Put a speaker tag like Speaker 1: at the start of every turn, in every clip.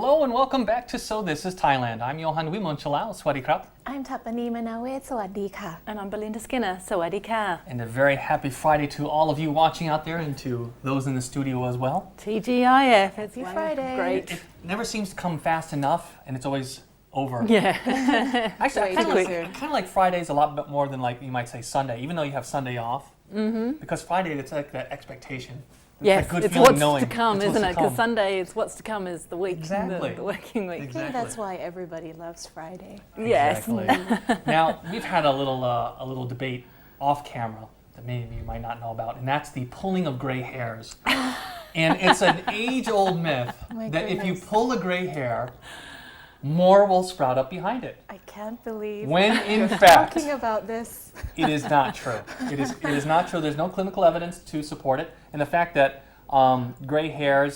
Speaker 1: Hello and welcome back to So This is Thailand. I'm Johan Wimonchalau. Swadee krap.
Speaker 2: I'm Tapani Manawet. สวัสดีค่ะ
Speaker 3: And I'm Belinda Skinner. สวัสดีค่ะ
Speaker 1: And a very happy Friday to all of you watching out there and to those in the studio as well.
Speaker 3: TGIF. It's
Speaker 2: Happy Friday.
Speaker 3: Great.
Speaker 1: It never seems to come fast enough and it's always over.
Speaker 3: Yeah.
Speaker 1: Actually,
Speaker 2: Way
Speaker 1: I
Speaker 2: too soon.
Speaker 1: kind of like Fridays a lot bit more than like you might say Sunday, even though you have Sunday off. Mm-hmm. Because Friday, it's like that expectation.
Speaker 3: Yes,
Speaker 1: that good
Speaker 3: it's
Speaker 1: feeling
Speaker 3: what's
Speaker 1: knowing
Speaker 3: to come,
Speaker 1: it's what's
Speaker 3: isn't
Speaker 1: to
Speaker 3: it? Because
Speaker 1: come.
Speaker 3: Sunday, it's what's to come is the week,
Speaker 1: Exactly.
Speaker 3: the working week.
Speaker 2: I
Speaker 1: Exactly.
Speaker 2: think that's why everybody loves Friday.
Speaker 3: Yes.
Speaker 1: Exactly. Now, we've had a little debate off camera that many of you might not know about, and that's the pulling of gray hairs. And it's an age-old myth
Speaker 2: My
Speaker 1: that if you
Speaker 2: goodness.
Speaker 1: pull a gray hair, more will sprout up behind it.
Speaker 2: I can't believe
Speaker 1: When in
Speaker 2: you're
Speaker 1: fact,
Speaker 2: talking about this.
Speaker 1: it is not true. It is not true. There's no clinical evidence to support it. And the fact that gray hairs,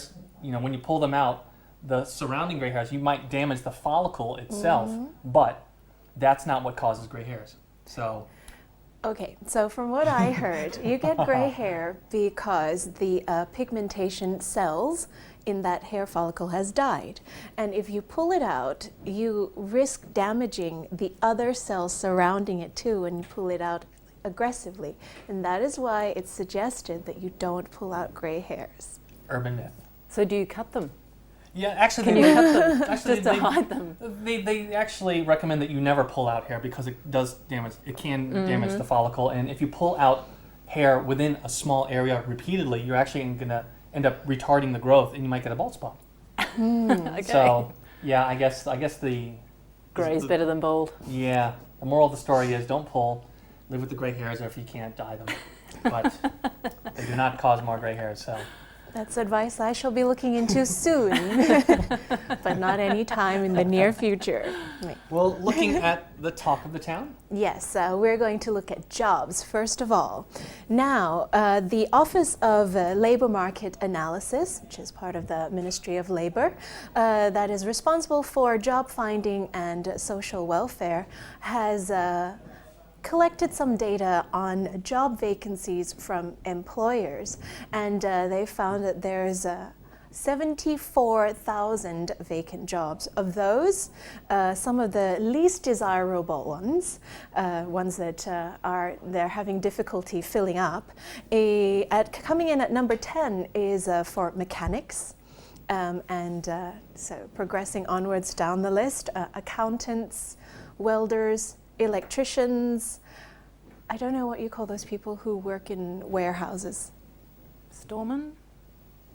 Speaker 1: when you pull them out, the surrounding gray hairs, you might damage the follicle itself, but that's not what causes gray hairs. So,
Speaker 2: Okay, so from what I heard, you get gray hair because the pigmentation cells in that hair follicle has died. And if you pull it out, you risk damaging the other cells surrounding it too when you pull it out aggressively. And that is why it's suggested that you don't pull out gray hairs.
Speaker 1: urban myth.
Speaker 3: So do you cut them?
Speaker 1: Yeah, actually,
Speaker 3: Can
Speaker 1: they,
Speaker 3: you cut them
Speaker 1: actually,
Speaker 3: just to
Speaker 1: they,
Speaker 3: hide them?
Speaker 1: They actually recommend that you never pull out hair because it does damage. It can damage the follicle, and if you pull out hair within a small area repeatedly, you're actually going to end up retarding the growth, and you might get a bald spot.
Speaker 3: Okay.
Speaker 1: So, yeah, I guess the
Speaker 3: Grey is better than bald.
Speaker 1: yeah. The moral of the story is don't pull. Live with the gray hairs, or if you can't, dye them. But they do not cause more gray hairs. So.
Speaker 2: That's advice I shall be looking into soon, but not any time in the near future.
Speaker 1: Well, looking at the talk of the town.
Speaker 2: Yes, we're going to look at jobs first of all. Now, the Office of Labor Market Analysis, which is part of the Ministry of Labor, that is responsible for job finding and social welfare, has collected some data on job vacancies from employers, and they found that there's 74,000 vacant jobs. Of those, some of the least desirable ones, ones that they're having difficulty filling up, coming in at number 10 is for mechanics. So progressing onwards down the list, accountants, welders, electricians. I don't know what you call those people who work in warehouses.
Speaker 3: Storeman?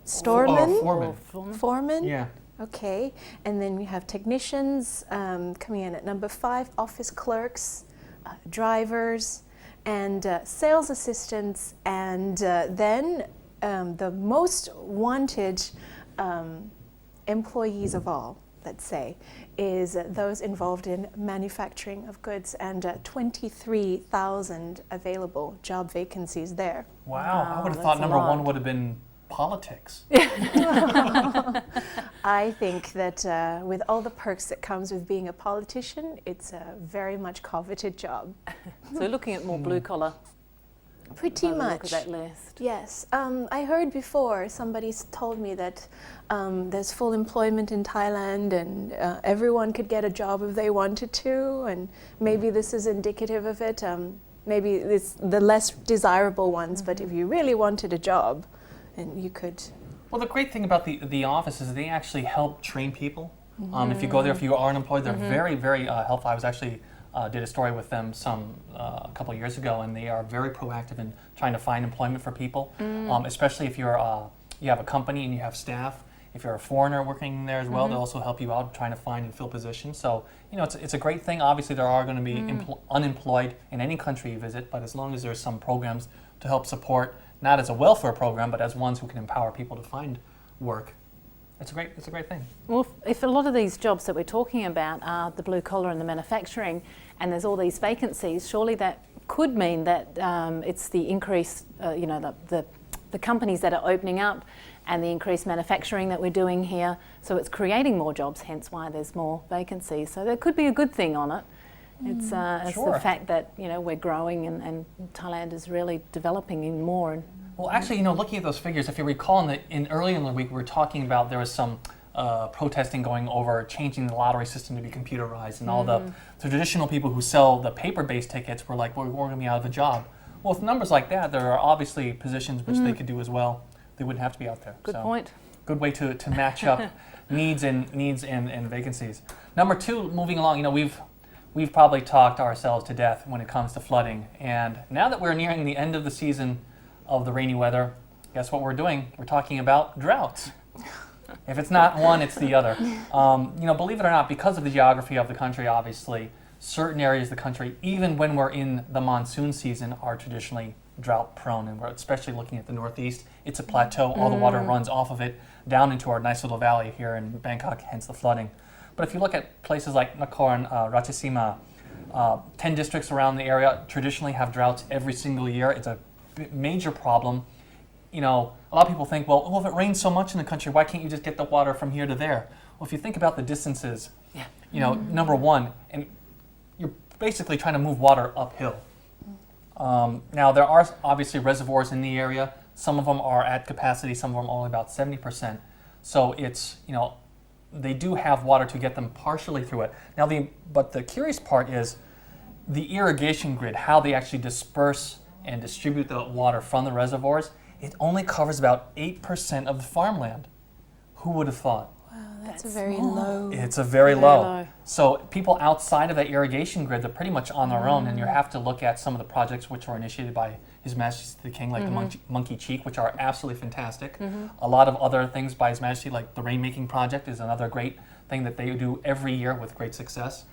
Speaker 2: Storemen?
Speaker 1: Foreman.
Speaker 2: Foreman?
Speaker 1: Yeah.
Speaker 2: Okay. And then we have technicians coming in at number 5, office clerks, drivers, and sales assistants. And then the most wanted employees of all, let's say, is those involved in manufacturing of goods, and 23,000 available job vacancies there.
Speaker 1: Wow, I
Speaker 3: Wow,
Speaker 1: would have thought
Speaker 3: that's a
Speaker 1: number
Speaker 3: lot.
Speaker 1: one would have been politics.
Speaker 2: I think that with all the perks that comes with being a politician, it's a very much coveted job.
Speaker 3: So looking at more blue collar.
Speaker 2: Pretty
Speaker 3: by the look
Speaker 2: much.
Speaker 3: of that list.
Speaker 2: Yes. I heard before, somebody told me that there's full employment in Thailand and everyone could get a job if they wanted to, and maybe this is indicative of it. Maybe it's the less desirable ones, but if you really wanted a job, and you could.
Speaker 1: Well, the great thing about the office is they actually help train people. If you go there, if you are unemployed, they're very, very helpful. I was actually did a story with them a couple of years ago, and they are very proactive in trying to find employment for people, especially if you have a company and you have staff. If you're a foreigner working there as well, they'll also help you out trying to find and fill positions. So, it's a great thing. Obviously, there are going to be unemployed in any country you visit, but as long as there's some programs to help support, not as a welfare program, but as ones who can empower people to find work, it's a great thing.
Speaker 3: Well, if a lot of these jobs that we're talking about are the blue collar and the manufacturing, and there's all these vacancies, surely that could mean that it's the increase, the companies that are opening up and the increased manufacturing that we're doing here. So it's creating more jobs, hence why there's more vacancies. So there could be a good thing on it. It's
Speaker 1: Sure.
Speaker 3: the fact that we're growing and Thailand is really developing in more.
Speaker 1: Well, actually, looking at those figures, if you recall, early in the week we were talking about there was some protesting going over changing the lottery system to be computerized, and all the traditional people who sell the paper-based tickets were like, well, we're going to be out of a job. Well, with numbers like that, there are obviously positions which they could do as well. They wouldn't have to be out there.
Speaker 3: Good
Speaker 1: So,
Speaker 3: point.
Speaker 1: good way to match up needs and vacancies. Number two, moving along, we've probably talked ourselves to death when it comes to flooding. And now that we're nearing the end of the season of the rainy weather, guess what we're doing? We're talking about droughts. If it's not one, it's the other. Believe it or not, because of the geography of the country, obviously, certain areas of the country, even when we're in the monsoon season, are traditionally drought prone. And we're especially looking at the Northeast. It's a plateau. All the water runs off of it down into our nice little valley here in Bangkok, hence the flooding. But if you look at places like Nakhon Ratchasima, 10 districts around the area traditionally have droughts every single year. It's a major problem. A lot of people think, well, if it rains so much in the country, why can't you just get the water from here to there? Well, if you think about the distances, number one, and you're basically trying to move water uphill. Now, there are obviously reservoirs in the area. Some of them are at capacity, some of them only about 70%. So it's, they do have water to get them partially through it. Now, but the curious part is the irrigation grid, how they actually disperse and distribute the water from the reservoirs. It only covers about 8% of the farmland. Who would have thought?
Speaker 2: Wow, that's a very low.
Speaker 1: It's a very low. So people outside of that irrigation grid, they're pretty much on their own, and you have to look at some of the projects which were initiated by His Majesty the King, like the Monkey Cheek, which are absolutely fantastic. A lot of other things by His Majesty, like the Rainmaking Project is another great thing that they do every year with great success.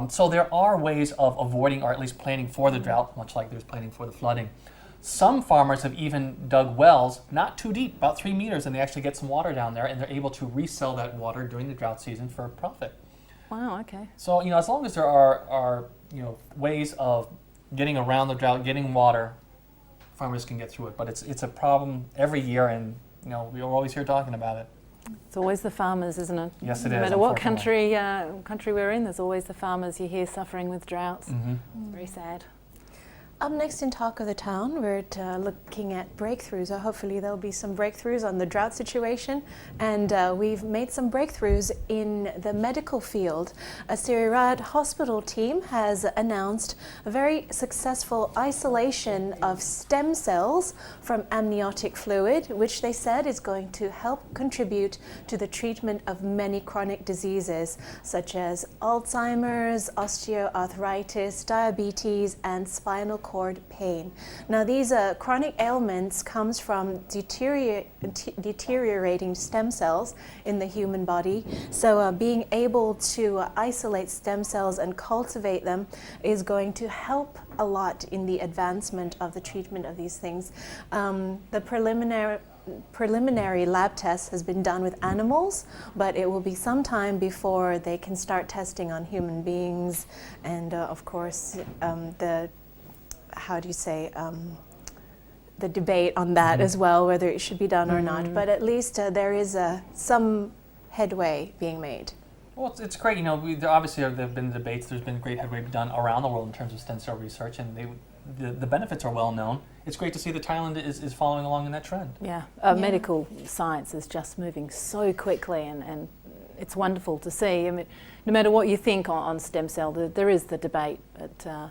Speaker 1: So there are ways of avoiding, or at least planning for the drought, much like there's planning for the flooding. Some farmers have even dug wells, not too deep, about 3 meters, and they actually get some water down there, and they're able to resell that water during the drought season for profit.
Speaker 3: Wow, okay.
Speaker 1: So, as long as there are ways of getting around the drought, getting water, farmers can get through it. But it's a problem every year, and we're always here talking about it.
Speaker 3: It's always the farmers, isn't it?
Speaker 1: Yes, it
Speaker 3: no
Speaker 1: is.
Speaker 3: No matter what
Speaker 1: unfortunately.
Speaker 3: country we're in, there's always the farmers you hear suffering with droughts. Very sad.
Speaker 2: Up next in Talk of the Town, we're looking at breakthroughs. Hopefully there'll be some breakthroughs on the drought situation. And we've made some breakthroughs in the medical field. A Siriraj hospital team has announced a very successful isolation of stem cells from amniotic fluid, which they said is going to help contribute to the treatment of many chronic diseases, such as Alzheimer's, osteoarthritis, diabetes, and spinal cord pain. Now, these chronic ailments comes from deteriorating stem cells in the human body. So being able to isolate stem cells and cultivate them is going to help a lot in the advancement of the treatment of these things. The preliminary lab test has been done with animals, but it will be some time before they can start testing on human beings, and of course the debate on that as well, whether it should be done or not. But at least there is some headway being made.
Speaker 1: Well, it's great. Obviously there have been debates. There's been great headway done around the world in terms of stem cell research, and the benefits are well known. It's great to see that Thailand is following along in that trend.
Speaker 3: Yeah, medical science is just moving so quickly, and it's wonderful to see. I mean, no matter what you think on stem cell, there is the debate, but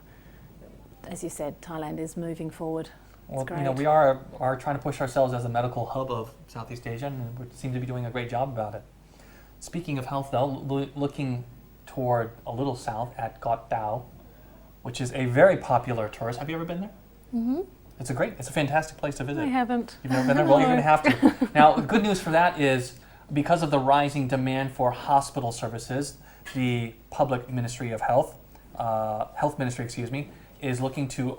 Speaker 3: as you said, Thailand is moving forward. It's great.
Speaker 1: We are trying to push ourselves as a medical hub of Southeast Asia, and we seem to be doing a great job about it. Speaking of health, though, looking toward a little south at Koh Tao, which is a very popular tourist. Have you ever been there? Mm-hmm. It's a fantastic place to visit.
Speaker 3: I haven't.
Speaker 1: You've never been there? Well, you're going to have to. Now, the good news for that is because of the rising demand for hospital services, the Public Ministry of Health, Health Ministry, is looking to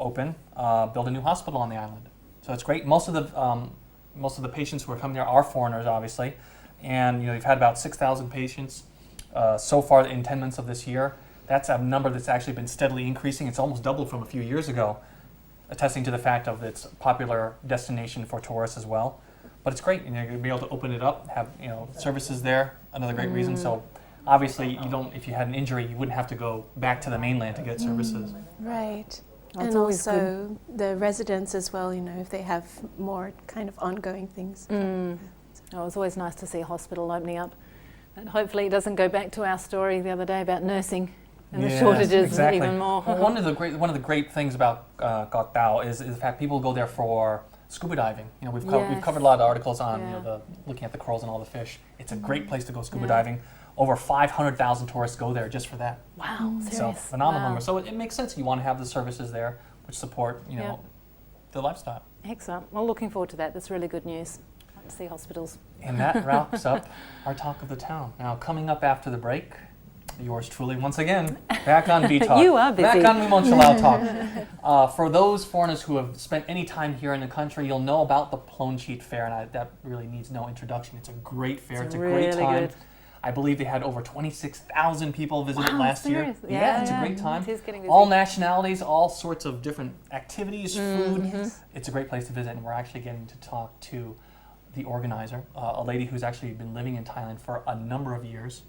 Speaker 1: build a new hospital on the island. So it's great. Most of the patients who are coming there are foreigners, obviously, and you've had about 6,000 patients so far in 10 months of this year. That's a number that's actually been steadily increasing. It's almost doubled from a few years ago, attesting to the fact of its popular destination for tourists as well. But it's great, you're going to be able to open it up, have services there. Another great reason. So obviously, if you had an injury, you wouldn't have to go back to the mainland to get services.
Speaker 2: Right.
Speaker 3: Well,
Speaker 2: and also the residents as well, if they have more kind of ongoing things.
Speaker 3: It's always nice to see a hospital opening up. And hopefully it doesn't go back to our story the other day about nursing and the
Speaker 1: Yes,
Speaker 3: shortages
Speaker 1: exactly.
Speaker 3: even more.
Speaker 1: Well, one of the great things about Ghat Dao is the fact people go there for scuba diving. You know, we've
Speaker 3: Yes.
Speaker 1: covered a lot of articles on
Speaker 3: Yeah.
Speaker 1: looking at the corals and all the fish. It's a great place to go scuba
Speaker 3: Yeah.
Speaker 1: diving. Over 500,000 tourists go there just for that.
Speaker 3: Wow,
Speaker 1: So
Speaker 3: serious.
Speaker 1: phenomenal
Speaker 3: Wow.
Speaker 1: number. So it makes sense. You want to have the services there which support
Speaker 3: Yep.
Speaker 1: the lifestyle.
Speaker 3: Excellent. Well, looking forward to that. That's really good news. Like to see hospitals.
Speaker 1: And that wraps up our talk of the town. Now, coming up after the break, yours truly, once again, back on V-Talk.
Speaker 3: You are busy.
Speaker 1: Back on Mumonchalau Talk. For those foreigners who have spent any time here in the country, you'll know about the Ploncheet Fair, and that really needs no introduction. It's a great fair. It's a great
Speaker 3: really
Speaker 1: time.
Speaker 3: good.
Speaker 1: I believe they had over 26,000 people visit it
Speaker 3: Wow,
Speaker 1: last year.
Speaker 3: serious?
Speaker 1: Yeah, it's
Speaker 3: Yeah,
Speaker 1: a great time.
Speaker 3: it is getting busy.
Speaker 1: All nationalities, all sorts of different activities, food.
Speaker 3: Mm-hmm.
Speaker 1: It's a great place to visit, and we're actually getting to talk to the organizer, a lady who's actually been living in Thailand for a number of years.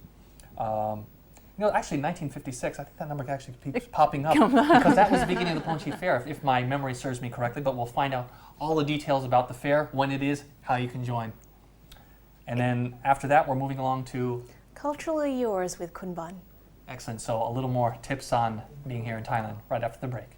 Speaker 1: Actually, 1956. I think that number actually keeps popping up because that was the beginning of the Ploncheet Fair, if my memory serves me correctly. But we'll find out all the details about the fair, when it is, how you can join. And then after that, we're moving along to...
Speaker 2: Culturally Yours with Kun Ban.
Speaker 1: Excellent. So a little more tips on being here in Thailand right after the break.